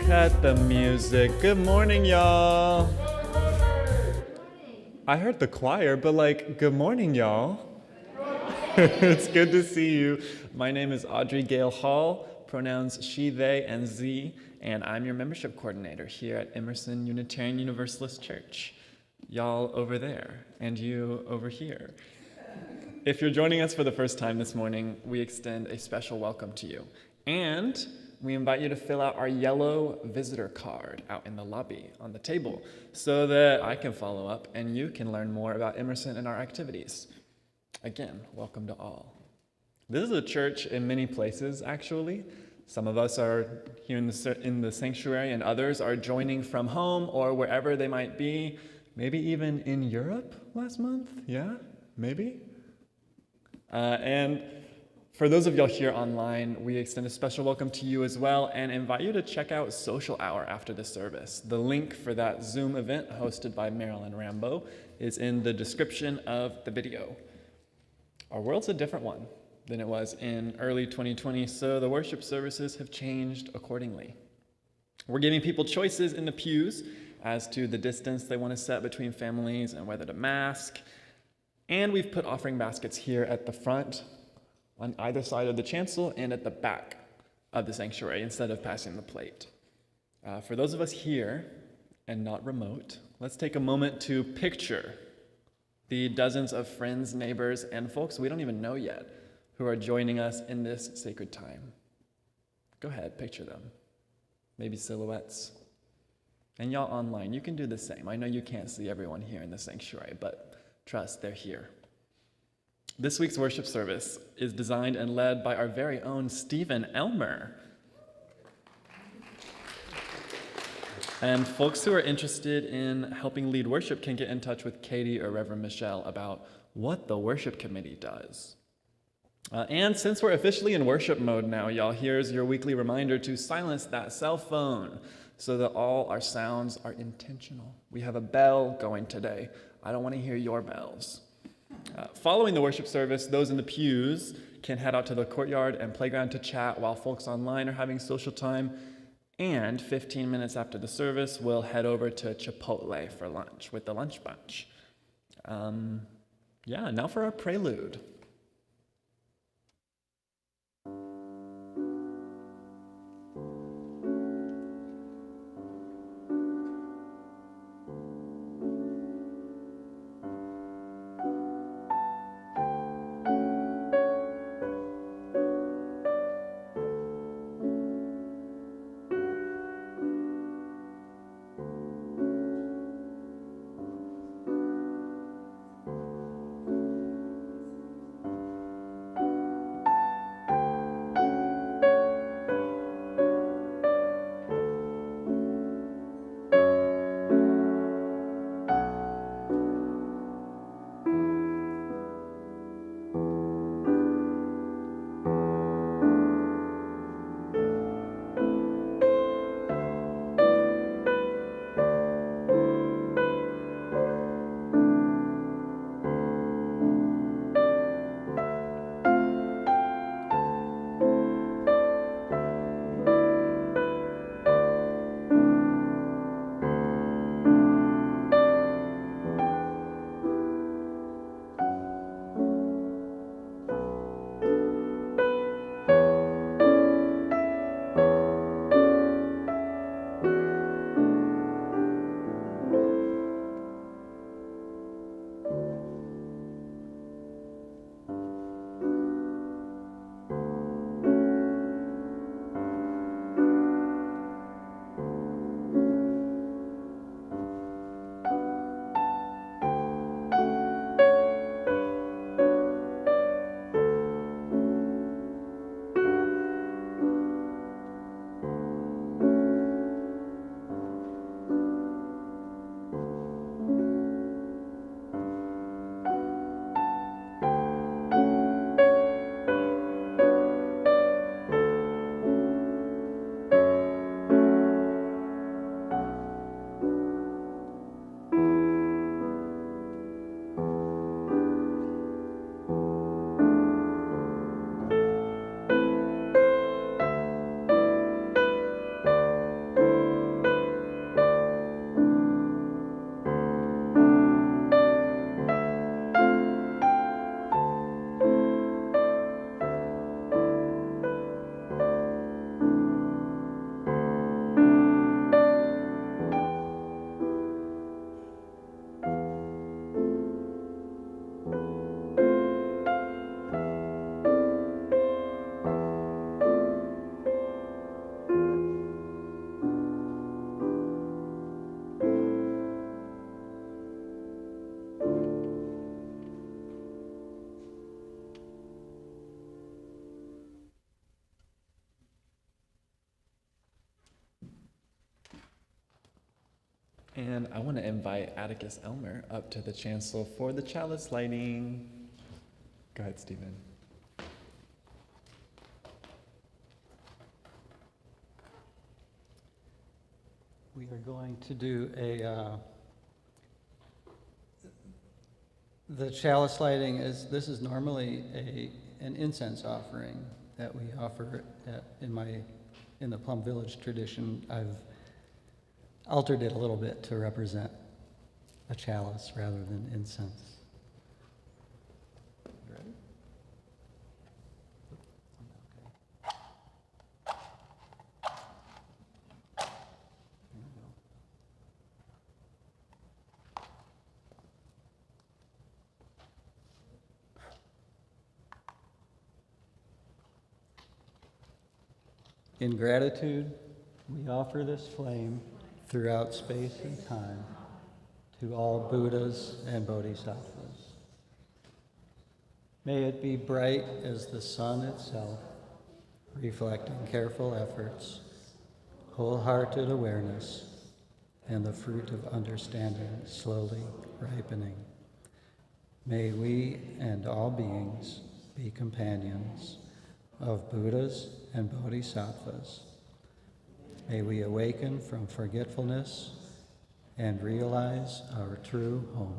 Cut the music. Good morning, y'all. I heard the choir, but good morning, y'all. It's good to see you. My name is Audrey Gale Hall, pronouns she, they, and z, and I'm your membership coordinator here at Emerson Unitarian Universalist Church. Y'all over there, and you over here. If you're joining us for the first time this morning, we extend a special welcome to you. And we invite you to fill out our yellow visitor card out in the lobby on the table so that I can follow up and you can learn more about Emerson and our activities. Again, welcome to all. This is a church in many places, actually. Some of us are here in the sanctuary and others are joining from home or wherever they might be, maybe even in Europe last month, yeah, maybe? And for those of y'all here online, we extend a special welcome to you as well and invite you to check out Social Hour after the service. The link for that Zoom event hosted by Marilyn Rambo is in the description of the video. Our world's a different one than it was in early 2020, so the worship services have changed accordingly. We're giving people choices in the pews as to the distance they want to set between families and whether to mask. And we've put offering baskets here at the front, on either side of the chancel, and at the back of the sanctuary instead of passing the plate. For those of us here and not remote, let's take a moment to picture the dozens of friends, neighbors, and folks we don't even know yet who are joining us in this sacred time. Go ahead, picture them. Maybe silhouettes. And y'all online, you can do the same. I know you can't see everyone here in the sanctuary, but trust, they're here. This week's worship service is designed and led by our very own Stephen Elmer. And folks who are interested in helping lead worship can get in touch with Katie or Reverend Michelle about what the worship committee does. And since we're officially in worship mode now, y'all, here's your weekly reminder to silence that cell phone so that all our sounds are intentional. We have a bell going today. I don't want to hear your bells. Following the worship service, those in the pews can head out to the courtyard and playground to chat while folks online are having social time. And 15 minutes after the service, we'll head over to Chipotle for lunch with the lunch bunch. Now for our prelude. And I want to invite Atticus Elmer up to the chancel for the chalice lighting. Go ahead, Stephen. We are going to do the chalice lighting this is normally an incense offering that we offer in the Plum Village tradition. I've altered it a little bit to represent a chalice rather than incense. Ready? In gratitude, we offer this flame throughout space and time to all Buddhas and Bodhisattvas. May it be bright as the sun itself, reflecting careful efforts, wholehearted awareness, and the fruit of understanding slowly ripening. May we and all beings be companions of Buddhas and Bodhisattvas. May we awaken from forgetfulness and realize our true home.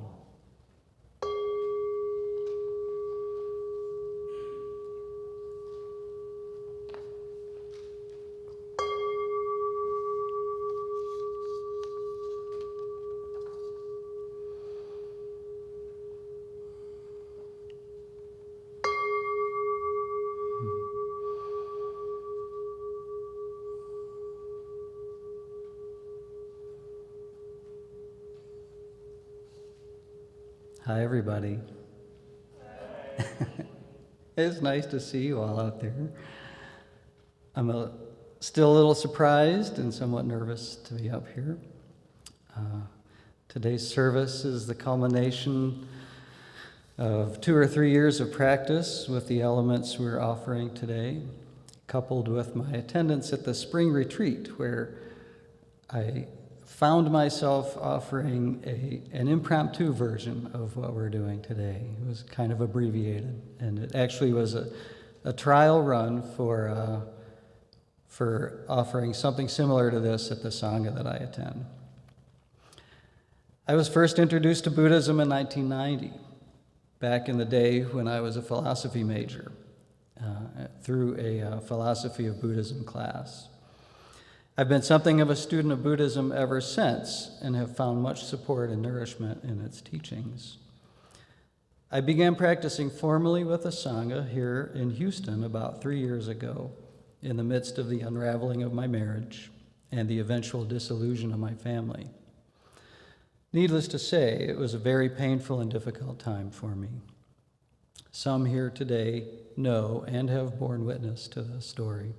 Hi, everybody. It's nice to see you all out there. I'm still a little surprised and somewhat nervous to be up here. Today's service is the culmination of 2 or 3 years of practice with the elements we're offering today, coupled with my attendance at the spring retreat, where I found myself offering an impromptu version of what we're doing today. It was kind of abbreviated, and it actually was a trial run for offering something similar to this at the Sangha that I attend. I was first introduced to Buddhism in 1990, back in the day when I was a philosophy major, through a philosophy of Buddhism class. I've been something of a student of Buddhism ever since and have found much support and nourishment in its teachings. I began practicing formally with a Sangha here in Houston about 3 years ago, in the midst of the unraveling of my marriage and the eventual dissolution of my family. Needless to say, it was a very painful and difficult time for me. Some here today know and have borne witness to the story.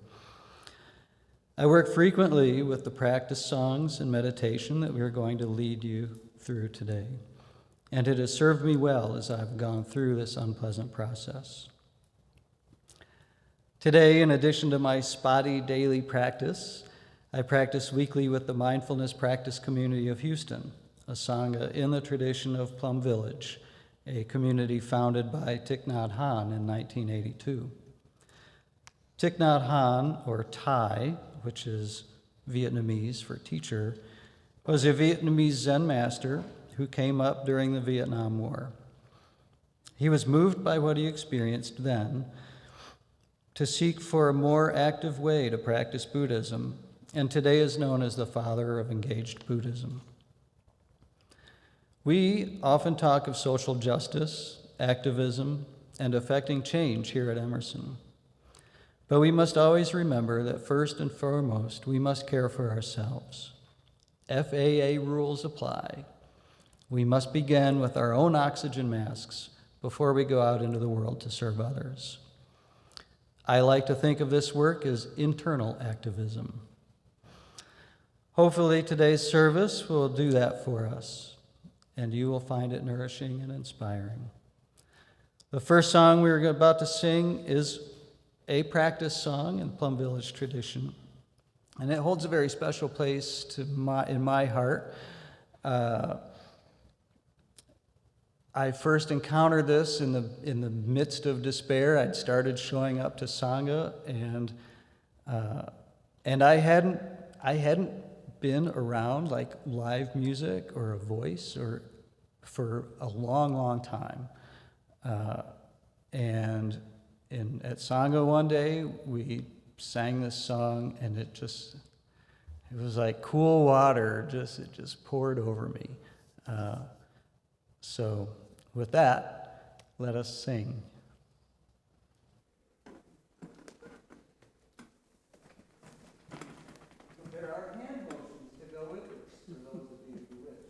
I work frequently with the practice songs and meditation that we are going to lead you through today, and it has served me well as I've gone through this unpleasant process. Today, in addition to my spotty daily practice, I practice weekly with the Mindfulness Practice Community of Houston, a Sangha in the tradition of Plum Village, a community founded by Thich Nhat Hanh in 1982. Thich Nhat Hanh, or Thai, which is Vietnamese for teacher, was a Vietnamese Zen master who came up during the Vietnam War. He was moved by what he experienced then to seek for a more active way to practice Buddhism, and today is known as the father of engaged Buddhism. We often talk of social justice, activism, and affecting change here at Emerson. But we must always remember that first and foremost, we must care for ourselves. FAA rules apply. We must begin with our own oxygen masks before we go out into the world to serve others. I like to think of this work as internal activism. Hopefully today's service will do that for us, and you will find it nourishing and inspiring. The first song we're about to sing is a practice song in Plum Village tradition, and it holds a very special place in my heart. I first encountered this in the midst of despair. I'd started showing up to Sangha, and I hadn't been around like live music or a voice or for a long, long time. And at Sangha one day, we sang this song, and it was like cool water. It just poured over me. So with that, let us sing. There are hand motions to go with this for those of you who wish.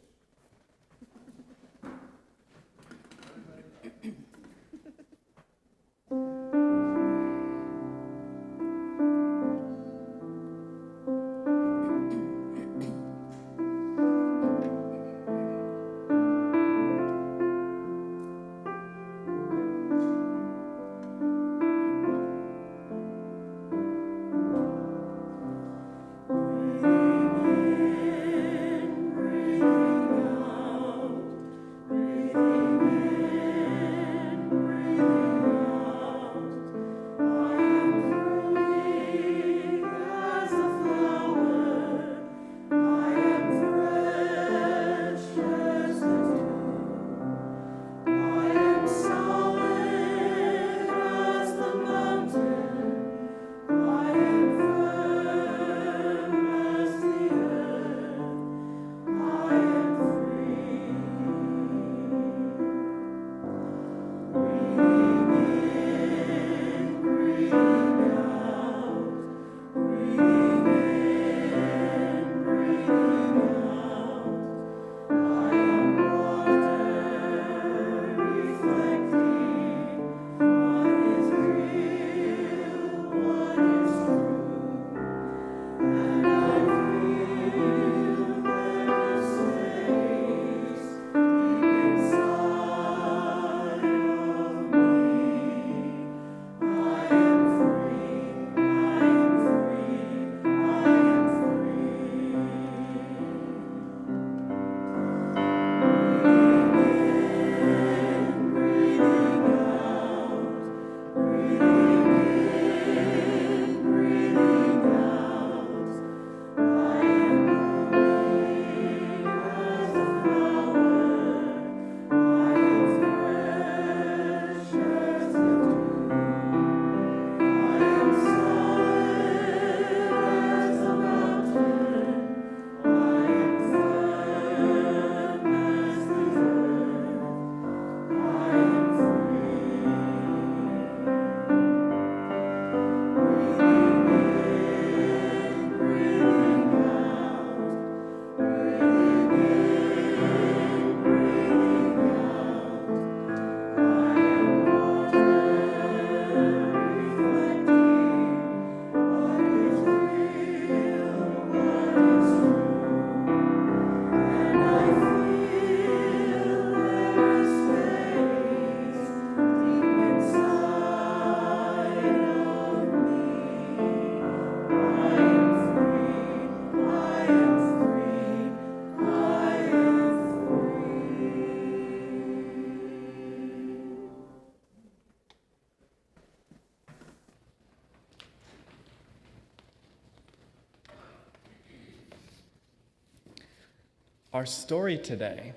Our story today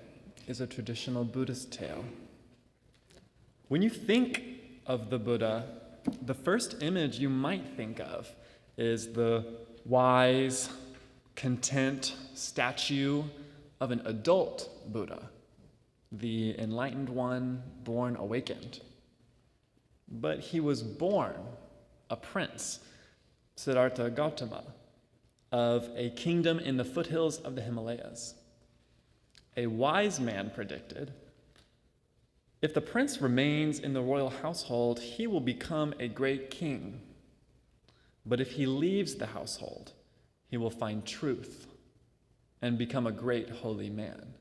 is a traditional Buddhist tale. When you think of the Buddha, the first image you might think of is the wise, content statue of an adult Buddha, the enlightened one born awakened. But he was born a prince, Siddhartha Gautama, of a kingdom in the foothills of the Himalayas. A wise man predicted, if the prince remains in the royal household, he will become a great king. But if he leaves the household, he will find truth and become a great holy man.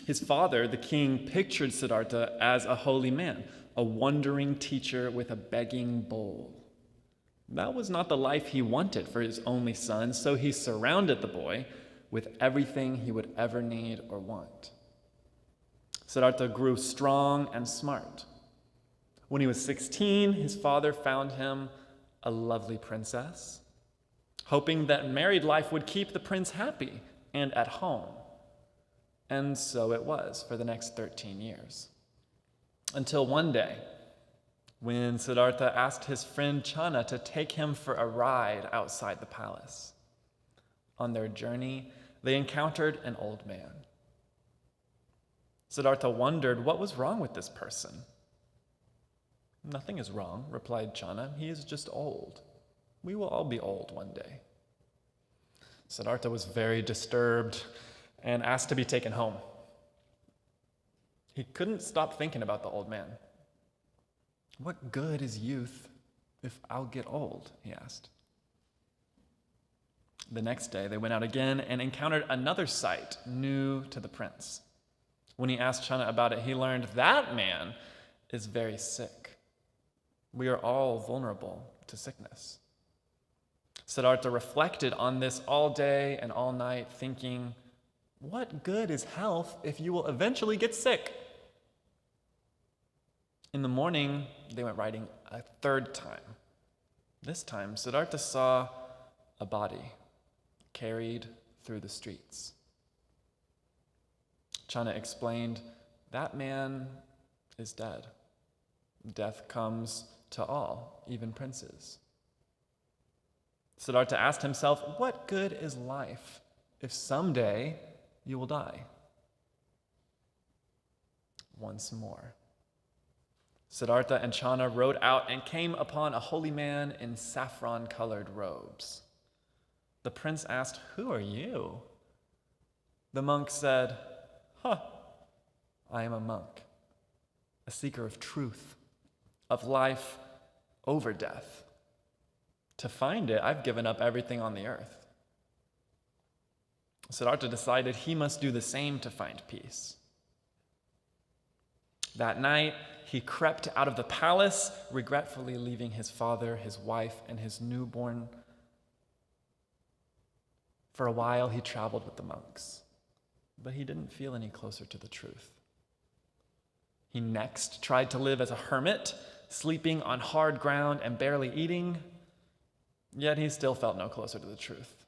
His father, the king, pictured Siddhartha as a holy man, a wandering teacher with a begging bowl. That was not the life he wanted for his only son, so he surrounded the boy with everything he would ever need or want. Siddhartha grew strong and smart. When he was 16, his father found him a lovely princess, hoping that married life would keep the prince happy and at home. And so it was for the next 13 years. Until one day, when Siddhartha asked his friend Channa to take him for a ride outside the palace. On their journey, they encountered an old man. Siddhartha wondered what was wrong with this person. "Nothing is wrong," replied Channa. "He is just old. We will all be old one day." Siddhartha was very disturbed and asked to be taken home. He couldn't stop thinking about the old man. "What good is youth if I'll get old?" he asked. The next day, they went out again and encountered another sight new to the prince. When he asked Channa about it, he learned that man is very sick. We are all vulnerable to sickness. Siddhartha reflected on this all day and all night, thinking, what good is health if you will eventually get sick? In the morning, they went riding a third time. This time, Siddhartha saw a body carried through the streets. Channa explained, that man is dead. Death comes to all, even princes. Siddhartha asked himself, what good is life if someday you will die? Once more, Siddhartha and Channa rode out and came upon a holy man in saffron-colored robes. The prince asked, "Who are you?" The monk said, I am a monk, a seeker of truth, of life over death. To find it, I've given up everything on the earth." Siddhartha decided he must do the same to find peace. That night, he crept out of the palace, regretfully leaving his father, his wife, and his newborn. For a while, he traveled with the monks, but he didn't feel any closer to the truth. He next tried to live as a hermit, sleeping on hard ground and barely eating, yet he still felt no closer to the truth.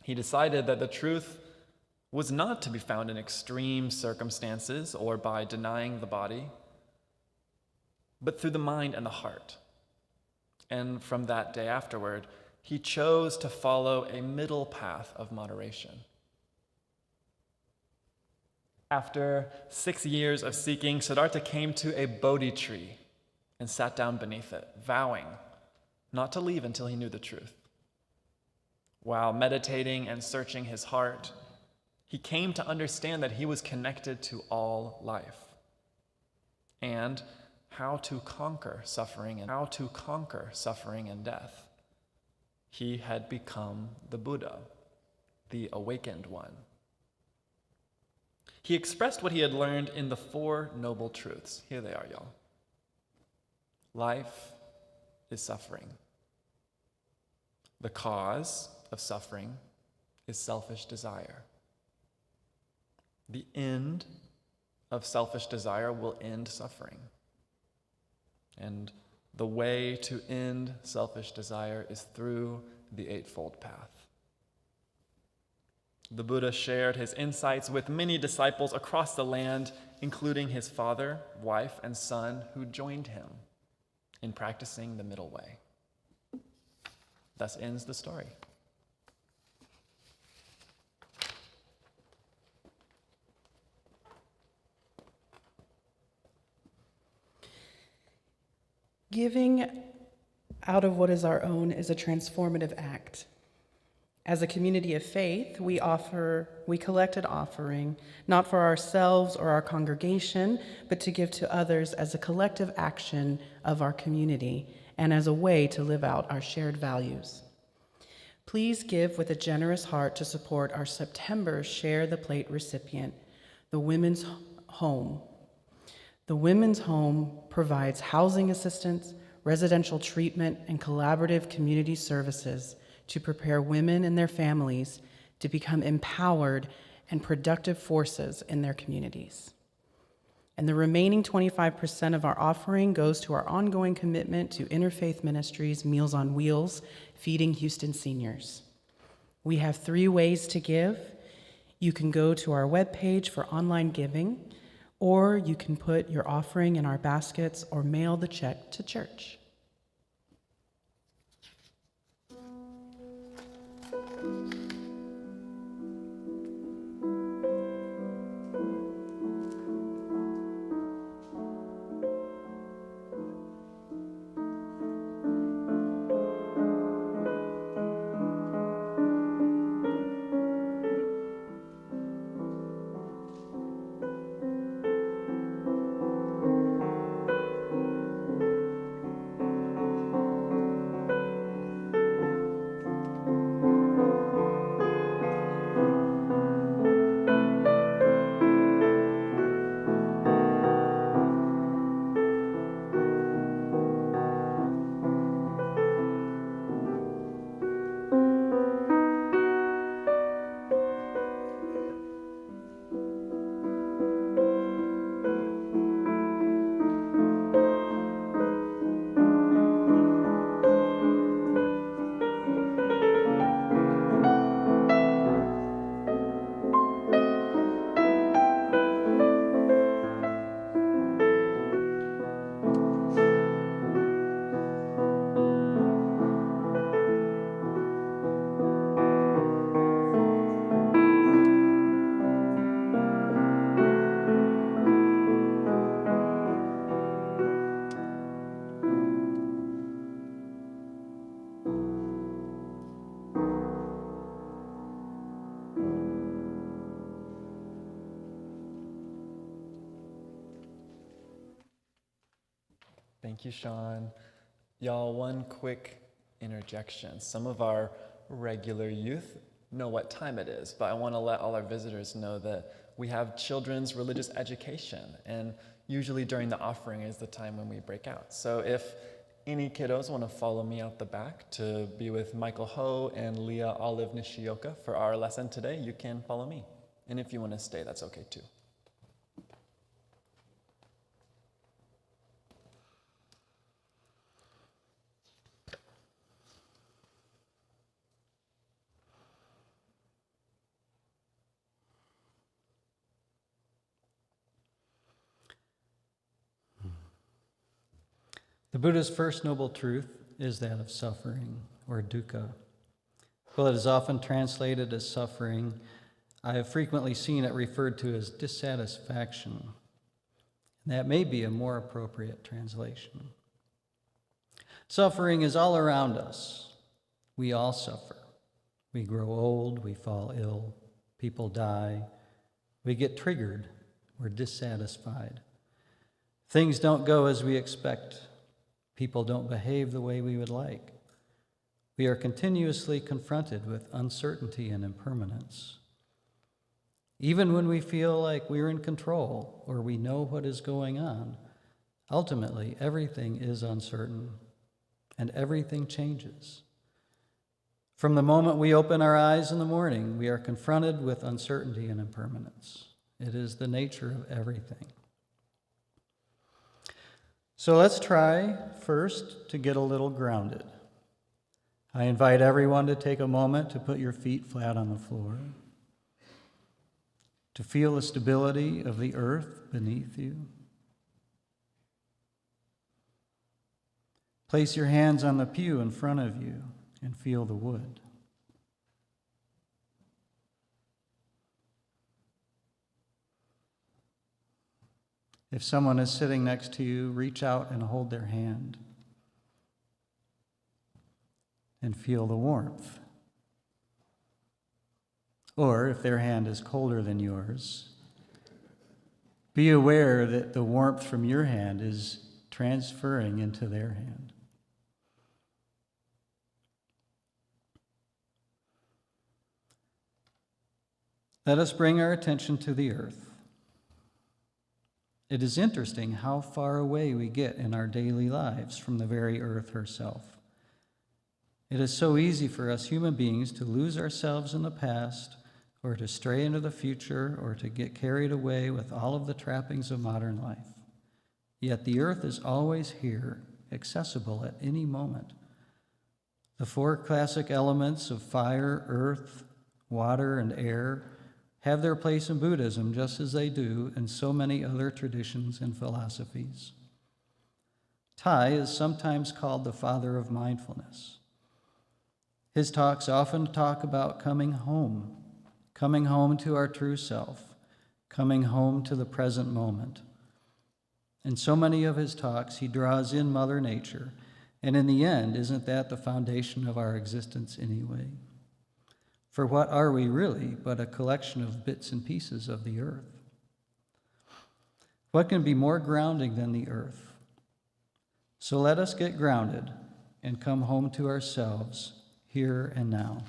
He decided that the truth was not to be found in extreme circumstances or by denying the body, but through the mind and the heart. And from that day afterward, he chose to follow a middle path of moderation. After 6 years of seeking, Siddhartha came to a Bodhi tree and sat down beneath it, vowing not to leave until he knew the truth. While meditating and searching his heart, he came to understand that he was connected to all life and how to conquer suffering and death. He had become the Buddha, the awakened one. He expressed what he had learned in the Four Noble Truths. Here they are, y'all. Life is suffering. The cause of suffering is selfish desire. The end of selfish desire will end suffering. And the way to end selfish desire is through the Eightfold Path. The Buddha shared his insights with many disciples across the land, including his father, wife, and son, who joined him in practicing the middle way. Thus ends the story. Giving out of what is our own is a transformative act. As a community of faith, we collect an offering, not for ourselves or our congregation, but to give to others as a collective action of our community and as a way to live out our shared values. Please give with a generous heart to support our September Share the Plate recipient, the Women's Home. The Women's Home provides housing assistance, residential treatment, and collaborative community services to prepare women and their families to become empowered and productive forces in their communities. And the remaining 25% of our offering goes to our ongoing commitment to Interfaith Ministries, Meals on Wheels, feeding Houston seniors. We have 3 ways to give. You can go to our webpage for online giving, or you can put your offering in our baskets or mail the check to church. Thank you, Sean. Y'all, one quick interjection. Some of our regular youth know what time it is, but I want to let all our visitors know that we have children's religious education, and usually during the offering is the time when we break out. So if any kiddos want to follow me out the back to be with Michael Ho and Leah Olive Nishioka for our lesson today, you can follow me. And if you want to stay, that's okay too. The Buddha's first noble truth is that of suffering, or dukkha. While it is often translated as suffering, I have frequently seen it referred to as dissatisfaction. And that may be a more appropriate translation. Suffering is all around us. We all suffer. We grow old, we fall ill, people die, we get triggered, we're dissatisfied. Things don't go as we expect. People don't behave the way we would like. We are continuously confronted with uncertainty and impermanence. Even when we feel like we're in control or we know what is going on, ultimately everything is uncertain and everything changes. From the moment we open our eyes in the morning, we are confronted with uncertainty and impermanence. It is the nature of everything. So let's try first to get a little grounded. I invite everyone to take a moment to put your feet flat on the floor, to feel the stability of the earth beneath you. Place your hands on the pew in front of you and feel the wood. If someone is sitting next to you, reach out and hold their hand and feel the warmth. Or if their hand is colder than yours, be aware that the warmth from your hand is transferring into their hand. Let us bring our attention to the earth. It is interesting how far away we get in our daily lives from the very earth herself. It is so easy for us human beings to lose ourselves in the past, or to stray into the future, or to get carried away with all of the trappings of modern life. Yet the earth is always here, accessible at any moment. The four classic elements of fire, earth, water, and air have their place in Buddhism just as they do in so many other traditions and philosophies. Tai is sometimes called the father of mindfulness. His talks often talk about coming home to our true self, coming home to the present moment. In so many of his talks, he draws in Mother Nature, and in the end, isn't that the foundation of our existence anyway? For what are we really but a collection of bits and pieces of the earth? What can be more grounding than the earth? So let us get grounded and come home to ourselves here and now.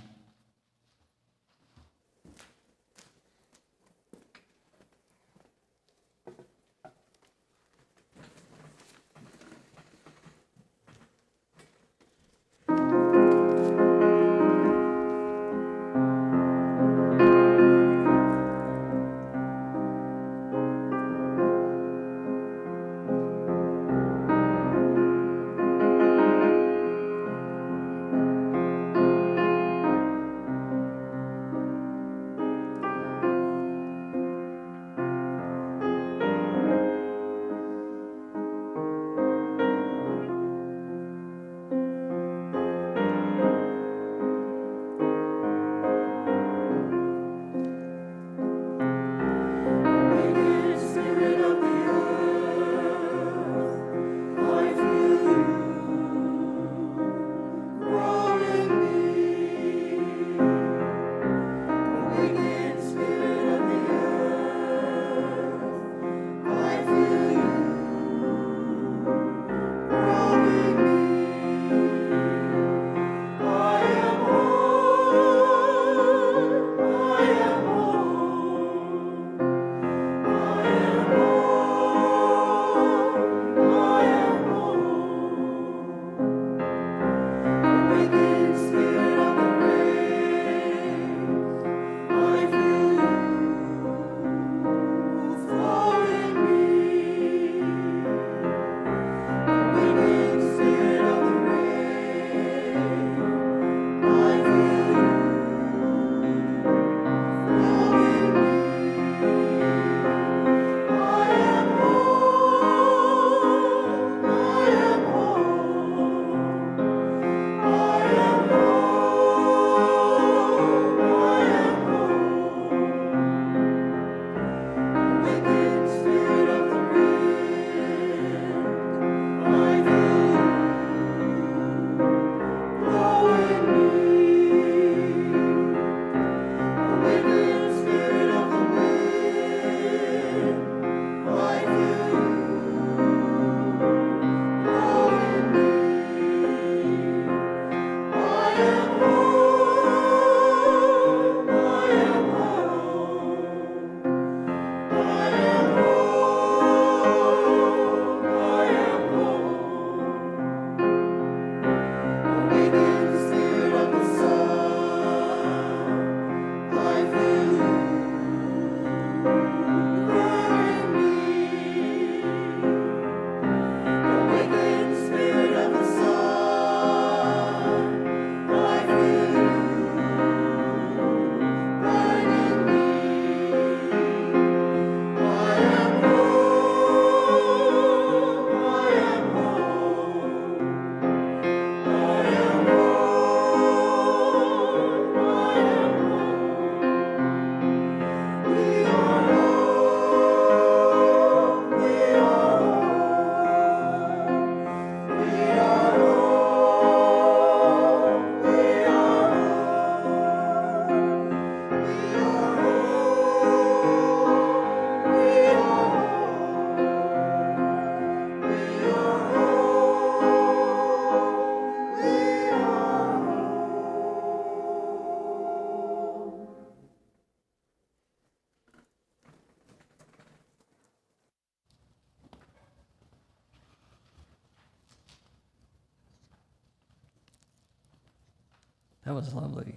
That was lovely.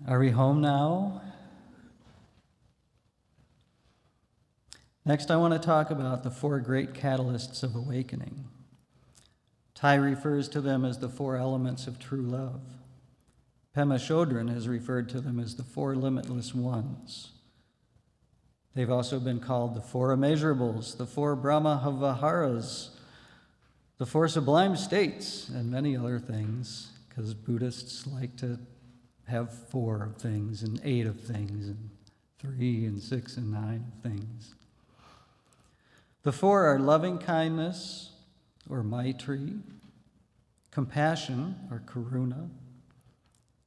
Are we home now? Next, I want to talk about the four great catalysts of awakening. Thai refers to them as the four elements of true love. Pema Chodron has referred to them as the four limitless ones. They've also been called the four immeasurables, the four Brahma-viharas, the four sublime states, and many other things, because Buddhists like to have 4 of things, and 8 of things, and 3 and 6 and 9 of things. The 4 are loving kindness, or maitri, compassion, or karuna,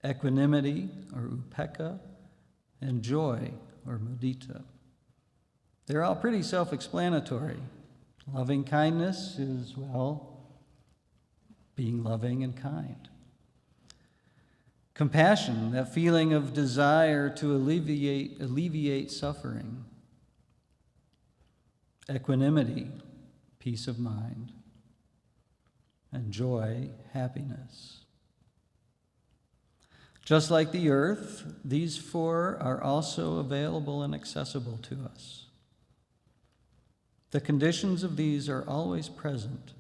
equanimity, or upekkha, and joy, or mudita. They're all pretty self-explanatory. Loving kindness is, well, being loving and kind. Compassion, that feeling of desire to alleviate suffering. Equanimity, peace of mind. And joy, happiness. Just like the earth, these 4 are also available and accessible to us. The conditions of these are always present,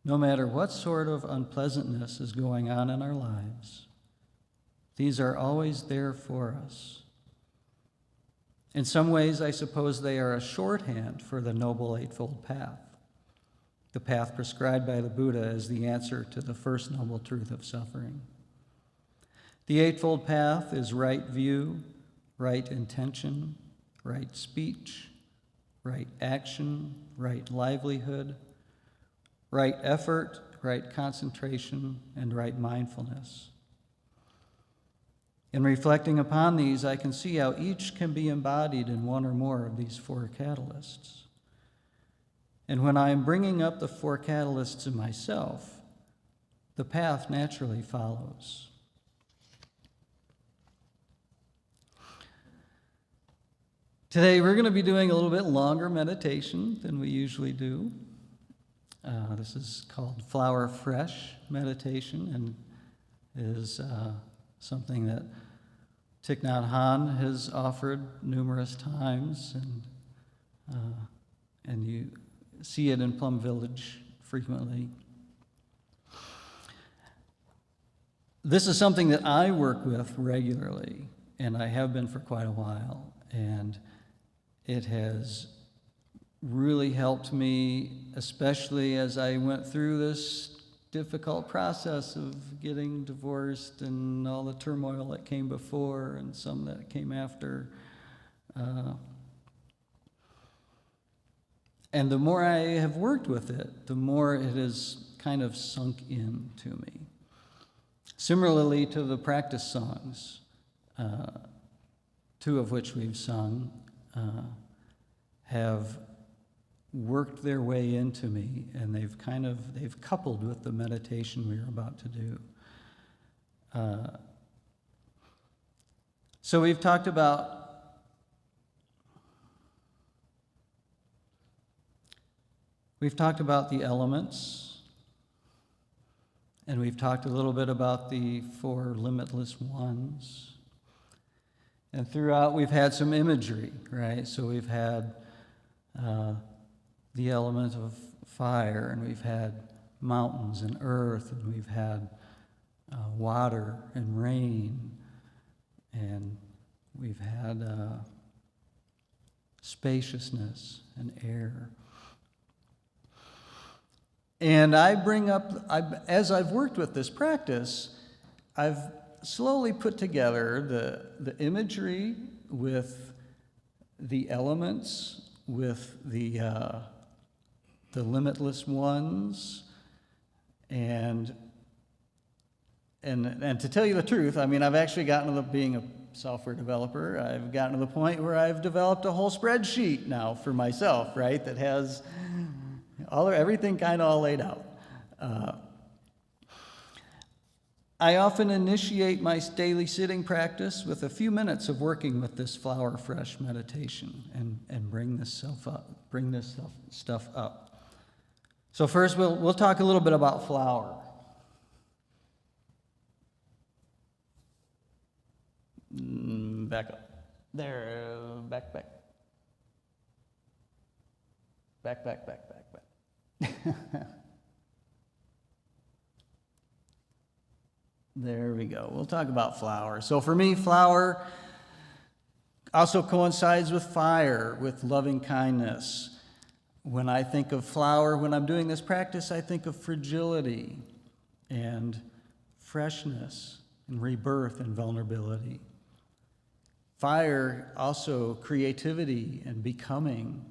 no matter what sort of unpleasantness is going on in our lives. These are always there for us. In some ways, I suppose they are a shorthand for the Noble Eightfold Path, the path prescribed by the Buddha as the answer to the first noble truth of suffering. The Eightfold Path is right view, right intention, right speech, right action, right livelihood, right effort, right concentration, and right mindfulness. In reflecting upon these, I can see how each can be embodied in one or more of these 4 catalysts. And when I am bringing up the 4 catalysts in myself, the path naturally follows. Today, we're going to be doing a little bit longer meditation than we usually do. This is called Flower Fresh meditation, and is something that Thich Nhat Hanh has offered numerous times, and you see it in Plum Village frequently. This is something that I work with regularly, and I have been for quite a while, and it has really helped me, especially as I went through this difficult process of getting divorced and all the turmoil that came before and some that came after. And the more I have worked with it, the more it has kind of sunk into me. Similarly to the practice songs, 2 of which we've sung, have worked their way into me, and they've coupled with the meditation we are about to do. So we've talked about the elements, and we've talked a little bit about the 4 limitless ones. And throughout, we've had some imagery, right? So we've had the element of fire, and we've had mountains and earth, and we've had water and rain, and we've had spaciousness and air. And I bring up, as I've worked with this practice, I've slowly put together the imagery with the elements, with the limitless ones, and to tell you the truth, I mean, I've actually gotten to being a software developer. I've gotten to the point where I've developed a whole spreadsheet now for myself, right, that has everything kind of all laid out. I often initiate my daily sitting practice with a few minutes of working with this Flower Fresh meditation and bring this stuff up. So first, we'll talk a little bit about flower. back up. There, back. Back. There we go. We'll talk about flower. So for me, flower also coincides with fire, with loving kindness. When I think of flower, when I'm doing this practice, I think of fragility and freshness and rebirth and vulnerability. Fire, also creativity and becoming,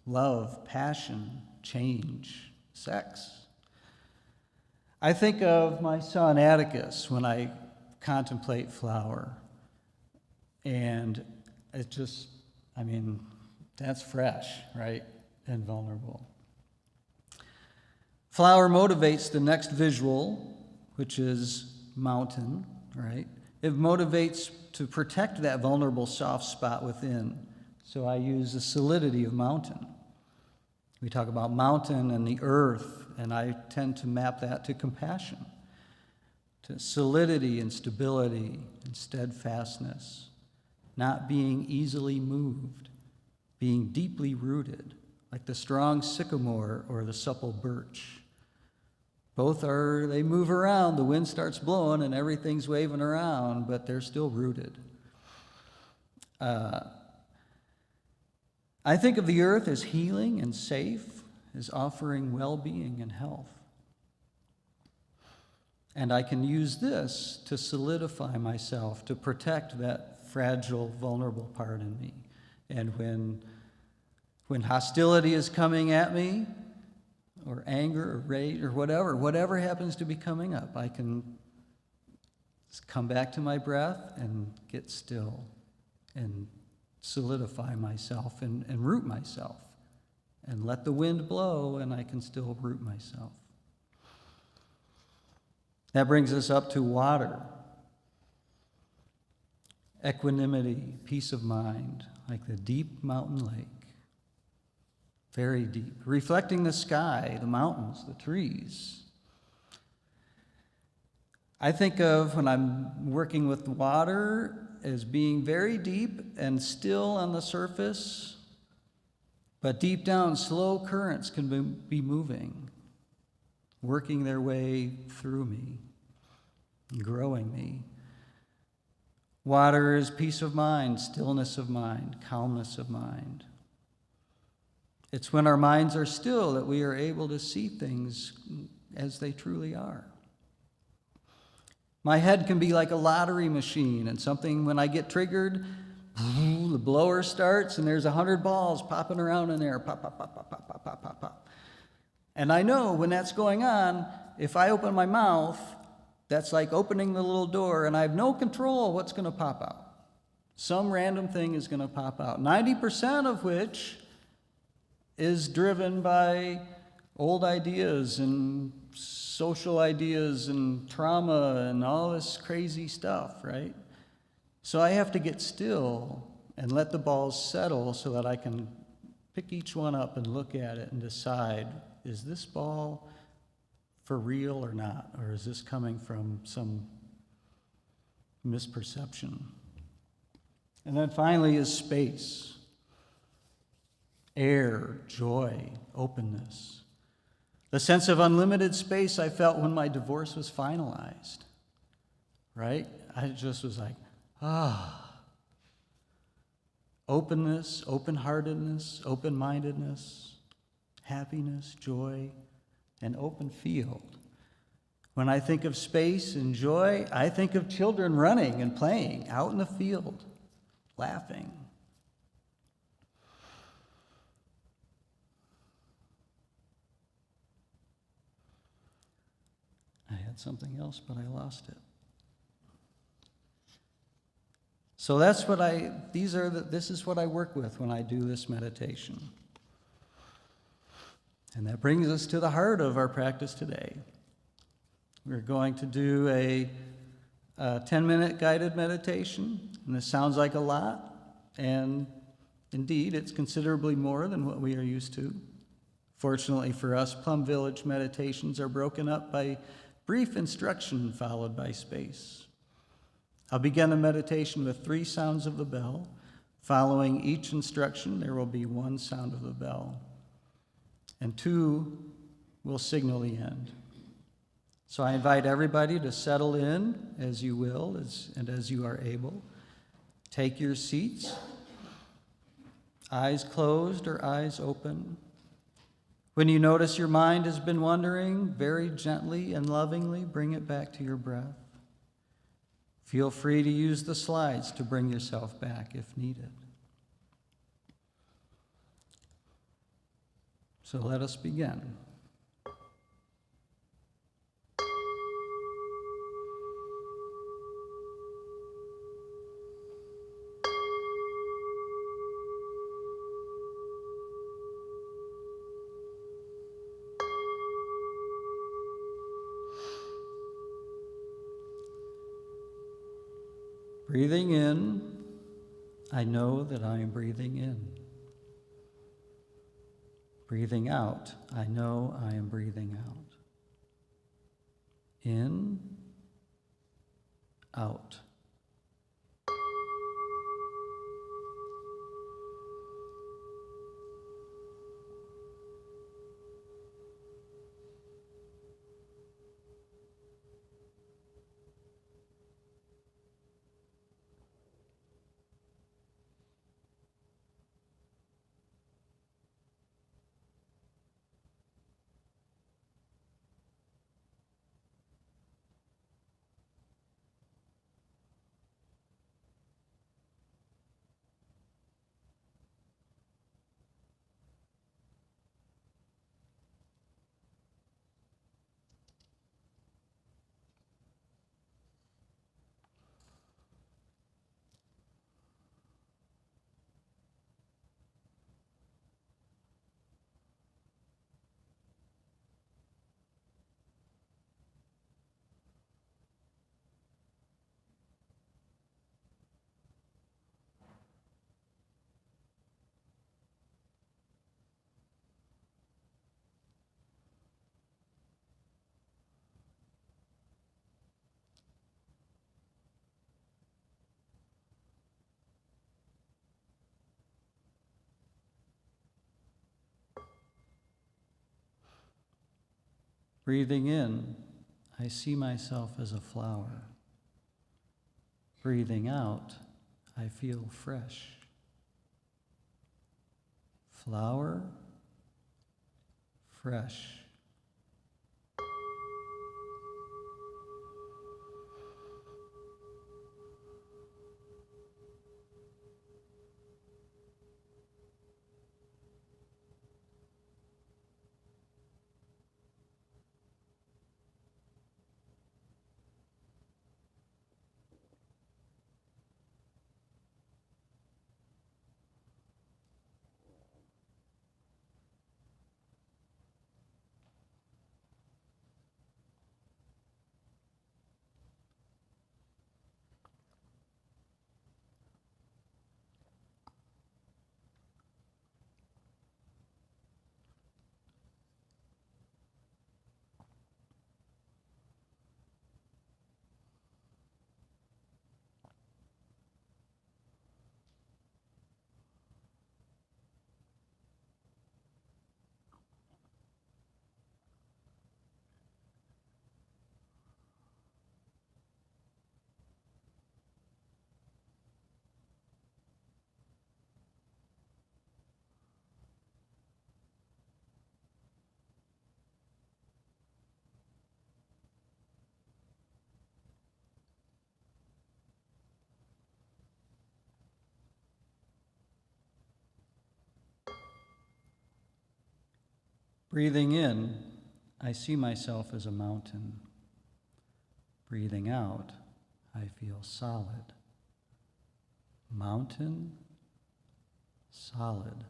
love, passion, change, sex. I think of my son Atticus when I contemplate flower. And it just, that's fresh, right? And vulnerable. Flower motivates the next visual, which is mountain, right? It motivates to protect that vulnerable soft spot within. So I use the solidity of mountain. We talk about mountain and the earth, and I tend to map that to compassion, to solidity and stability and steadfastness, not being easily moved, being deeply rooted, like the strong sycamore or the supple birch. They move around, the wind starts blowing and everything's waving around, but they're still rooted. I think of the earth as healing and safe, as offering well-being and health. And I can use this to solidify myself, to protect that fragile, vulnerable part in me. And when hostility is coming at me, or anger or rage or whatever happens to be coming up, I can come back to my breath and get still and solidify myself and root myself and let the wind blow, and I can still root myself. That brings us up to water. Equanimity, peace of mind, like the deep mountain lake. Very deep, reflecting the sky, the mountains, the trees. I think of when I'm working with water as being very deep and still on the surface, but deep down, slow currents can be moving, working their way through me, growing me. Water is peace of mind, stillness of mind, calmness of mind. It's when our minds are still that we are able to see things as they truly are. My head can be like a lottery machine, and something, when I get triggered, the blower starts and there's 100 balls popping around in there, pop, pop, pop, pop, pop, pop, pop, pop, pop. And I know when that's going on, if I open my mouth, that's like opening the little door, and I have no control what's going to pop out. Some random thing is going to pop out, 90% of which is driven by old ideas and social ideas and trauma and all this crazy stuff, right? So I have to get still and let the balls settle so that I can pick each one up and look at it and decide, is this ball for real or not? Or is this coming from some misperception? And then finally is space. Air, joy, openness. The sense of unlimited space I felt when my divorce was finalized, right? I just was like, Openness, open-heartedness, open-mindedness, happiness, joy, and open field. When I think of space and joy, I think of children running and playing out in the field, laughing. I had something else, but I lost it. So this is what I work with when I do this meditation. And that brings us to the heart of our practice today. We're going to do a 10-minute guided meditation, and this sounds like a lot, and indeed, it's considerably more than what we are used to. Fortunately for us, Plum Village meditations are broken up by brief instruction followed by space. I'll begin the meditation with 3 sounds of the bell. Following each instruction, there will be 1 sound of the bell, and 2 will signal the end. So I invite everybody to settle in as you will and as you are able. Take your seats, eyes closed or eyes open. When you notice your mind has been wandering, very gently and lovingly bring it back to your breath. Feel free to use the slides to bring yourself back if needed. So let us begin. Breathing in, I know that I am breathing in. Breathing out, I know I am breathing out. In, out. Breathing in, I see myself as a flower. Breathing out, I feel fresh. Flower, fresh. Breathing in, I see myself as a mountain. Breathing out, I feel solid. Mountain, solid.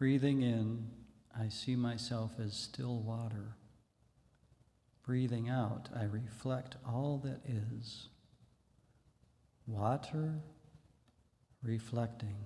Breathing in, I see myself as still water. Breathing out, I reflect all that is. Water, reflecting.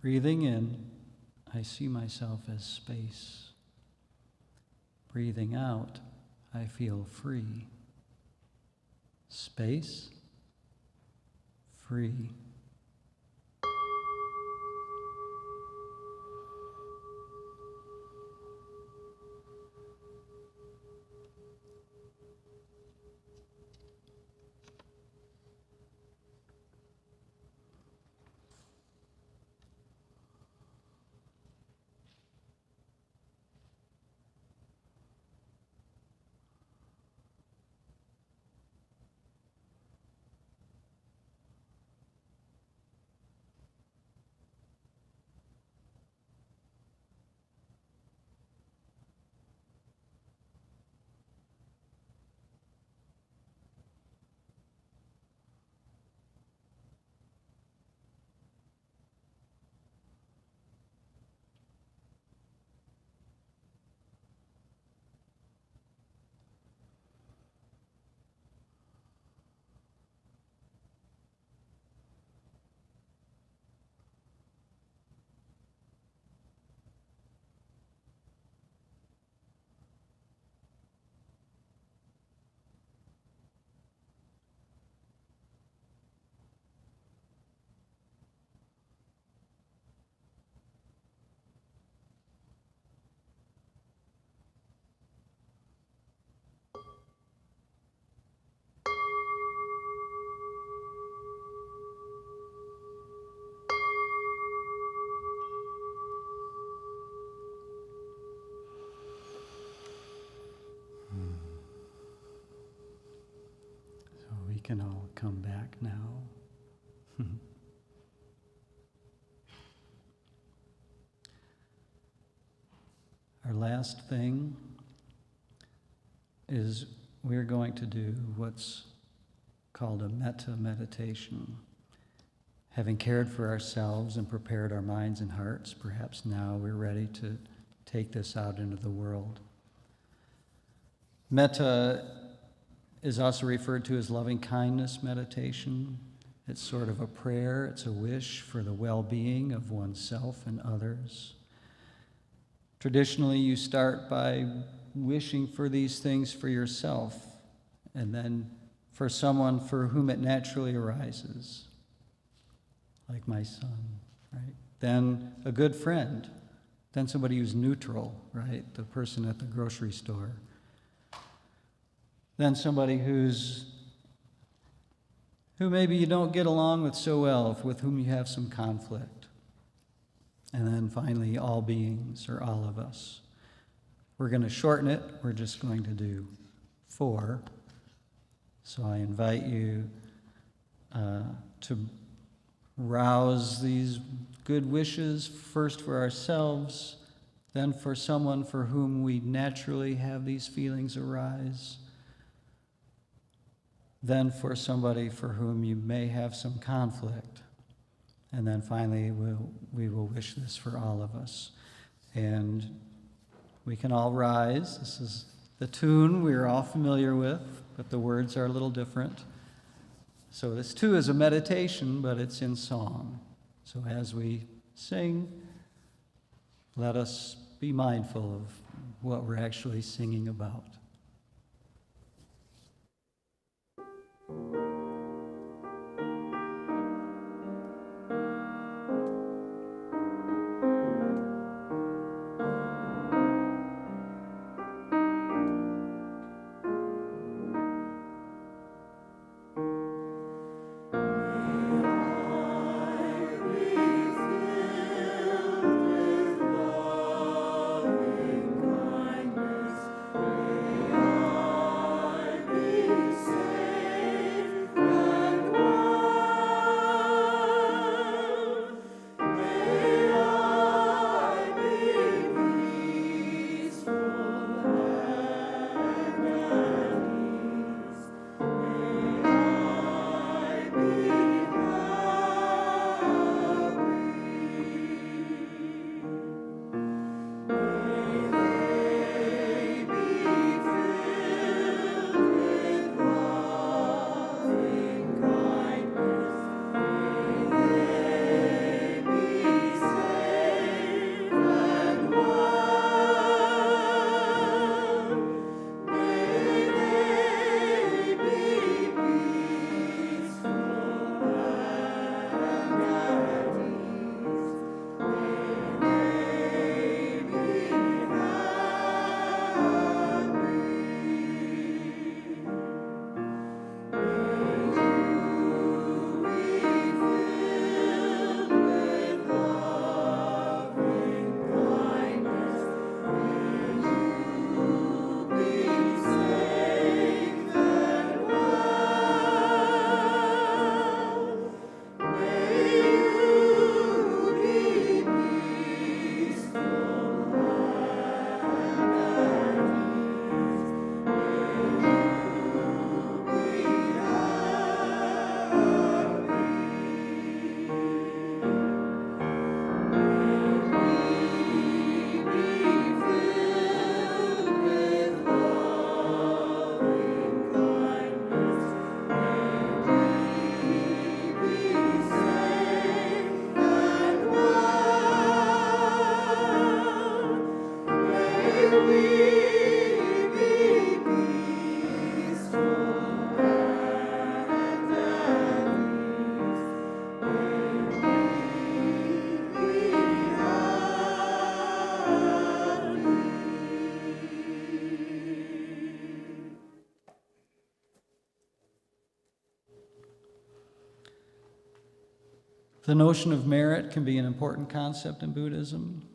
Breathing in, I see myself as space. Breathing out, I feel free. Space, free. We can all come back now. Our last thing is we're going to do what's called a metta meditation. Having cared for ourselves and prepared our minds and hearts, perhaps now we're ready to take this out into the world. Metta is also referred to as loving kindness meditation. It's sort of a prayer, it's a wish for the well-being of oneself and others. Traditionally, you start by wishing for these things for yourself, and then for someone for whom it naturally arises, like my son, right? Then a good friend, then somebody who's neutral, right? The person at the grocery store. Then somebody who maybe you don't get along with so well, with whom you have some conflict. And then finally, all beings, or all of us. We're going to shorten it. We're just going to do 4. So I invite you to rouse these good wishes, first for ourselves, then for someone for whom we naturally have these feelings arise, then for somebody for whom you may have some conflict. And then finally, we will wish this for all of us. And we can all rise. This is the tune we're all familiar with, but the words are a little different. So this too is a meditation, but it's in song. So as we sing, let us be mindful of what we're actually singing about. The notion of merit can be an important concept in Buddhism.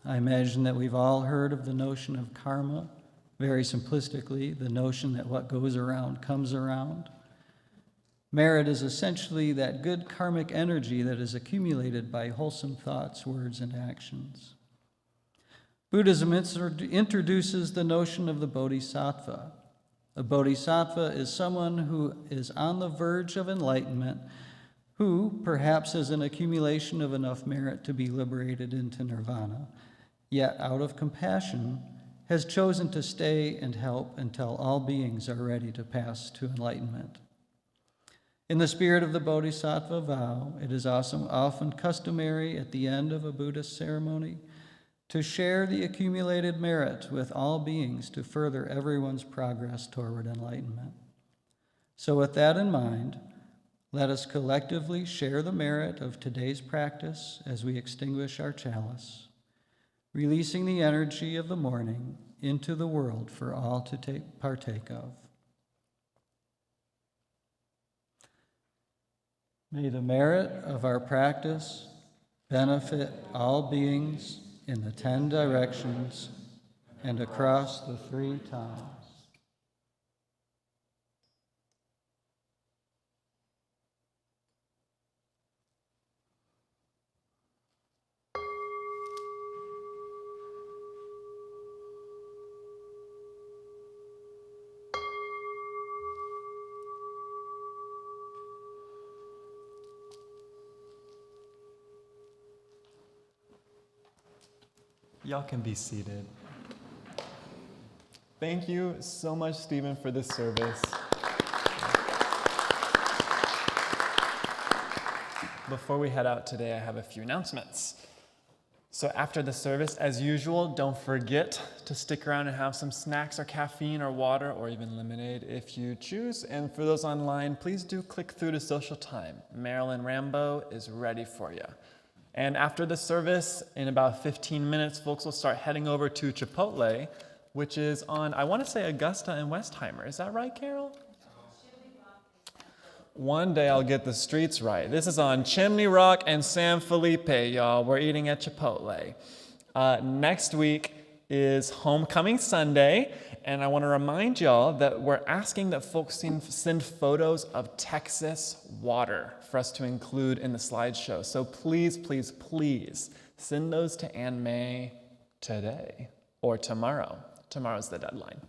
I imagine that we've all heard of the notion of karma, very simplistically, the notion that what goes around comes around. Merit is essentially that good karmic energy that is accumulated by wholesome thoughts, words, and actions. Buddhism introduces the notion of the bodhisattva. A bodhisattva is someone who is on the verge of enlightenment, who perhaps has an accumulation of enough merit to be liberated into nirvana, yet out of compassion has chosen to stay and help until all beings are ready to pass to enlightenment. In the spirit of the bodhisattva vow, it is also often customary at the end of a Buddhist ceremony to share the accumulated merit with all beings to further everyone's progress toward enlightenment. So with that in mind, let us collectively share the merit of today's practice as we extinguish our chalice, releasing the energy of the morning into the world for all to partake of. May the merit of our practice benefit all beings in the 10 directions and across the 3 times. Y'all can be seated. Thank you so much, Stephen, for this service. Before we head out today, I have a few announcements. So after the service, as usual, don't forget to stick around and have some snacks or caffeine or water or even lemonade if you choose. And for those online, please do click through to Social Time. Marilyn Rambo is ready for you. And after the service, in about 15 minutes, folks will start heading over to Chipotle, which is on, I want to say, Augusta and Westheimer. Is that right, Carol? One day I'll get the streets right. This is on Chimney Rock and San Felipe, y'all. We're eating at Chipotle. Next week is Homecoming Sunday, and I want to remind y'all that we're asking that folks send photos of Texas water for us to include in the slideshow. So please, please, please send those to Ann May today or tomorrow. Tomorrow's the deadline.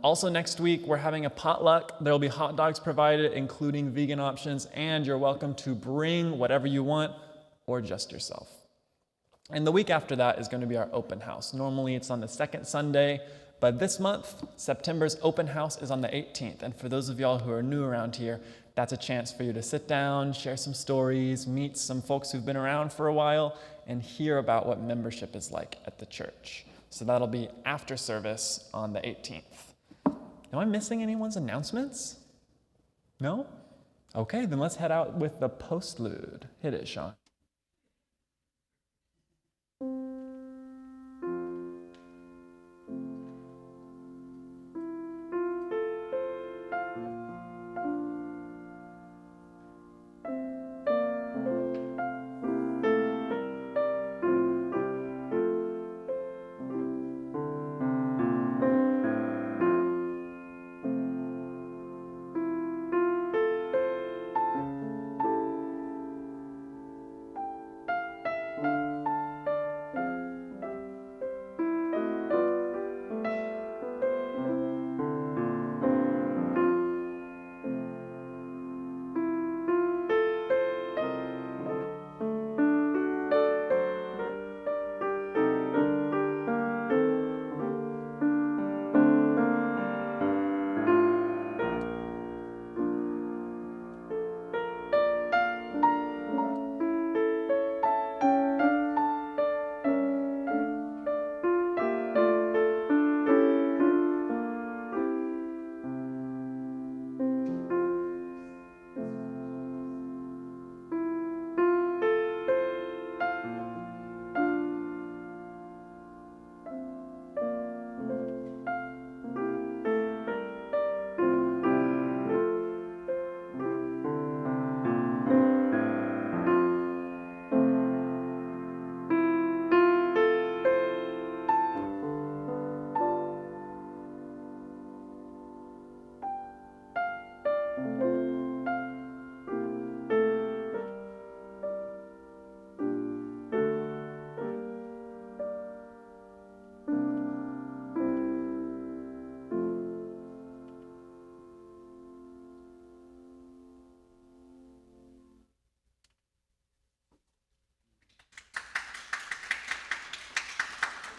Also next week, we're having a potluck. There will be hot dogs provided, including vegan options, and you're welcome to bring whatever you want or just yourself. And the week after that is going to be our open house. Normally it's on the second Sunday, but this month, September's open house is on the 18th. And for those of y'all who are new around here, that's a chance for you to sit down, share some stories, meet some folks who've been around for a while, and hear about what membership is like at the church. So that'll be after service on the 18th. Am I missing anyone's announcements? No? Okay, then let's head out with the postlude. Hit it, Sean.